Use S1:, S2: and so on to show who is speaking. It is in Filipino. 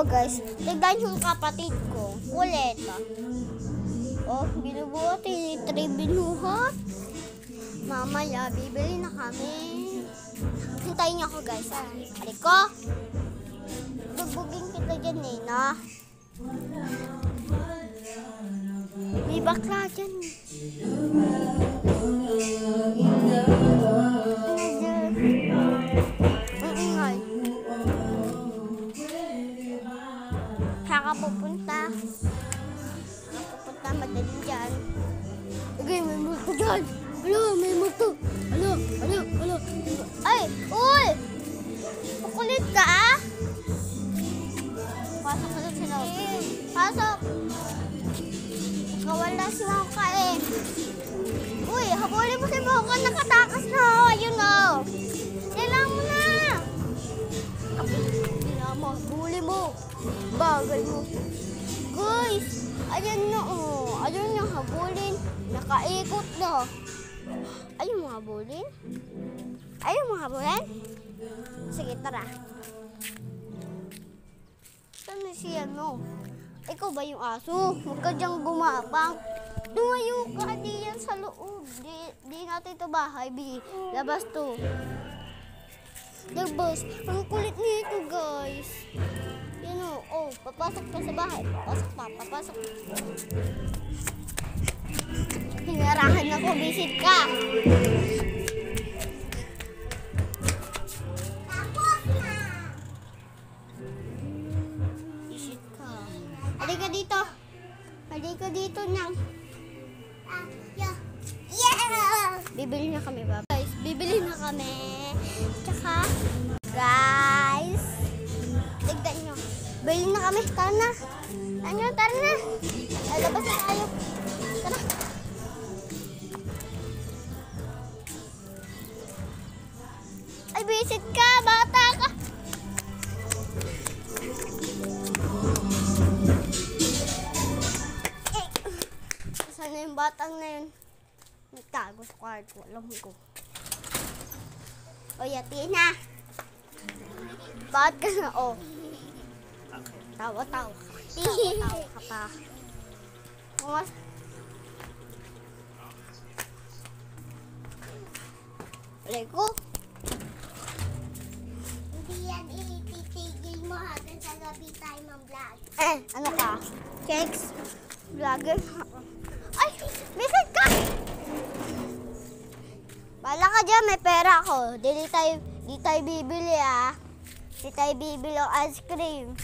S1: Oh guys, tignan yung kapatid ko. Kulit. Oh, binubuhat. Binuhat. Mamaya, bibili na kami. Hintayin niyo ako guys. Aray ko. Bubugin kita dyan eh, no? May bakla dyan. Ingay. Pupunta madaling dyan. Okay, may multo dyan. Alo, may multo. Alo. Ay, uy! Makulit ka, ah? Pasok na doon sila. Pasok. Kawala si Mocha eh. Uy, habulin mo si Mocha. Nakatakas na. Ayun o. Kailangan mo na. Kailangan mo. Habulin mo. Bagay mo. Guys, ayan na oh. Ayun yung habulin. Nakaikot na. Ayun mo habulin? Ayun mo habulin? Sige, tara. Saan na siya, no? Ikaw ba yung aso? Huwag ka diyang gumapang. Tumayo ka diyan sa loob. Di natin ito bahay, Bi. Labas to. Labas. Ang kulit nito, guys. Yan o. Oh, papasok pa sa bahay. Papasok. Hinarahan ako, bisit ka. Bisit ka. Halika dito. Halika dito nang. Yeah. Bibili na kami, ba? Guys, bibili na kami. Tsaka, guys, tignan nyo. Bili na kami. Tara na. Tara na. Labas na tayo. Tara. Ay, bisit ka. Bata ka. Saan na yung batang na yun? Nagtago sa kwarto. Alam ko. O, yati na. Bakit ka na? O. Tawa ka pa. Mas. Alay ko.
S2: Hindi yan ititigil mo hanggang sa gabi tayo mag-vlog.
S1: Ano ka? Cakes? Vlogger? Ay! Bisit ka! Bala ka dyan, may pera ako. Di tayo bibili ah. Di tayo bibili ng ice cream.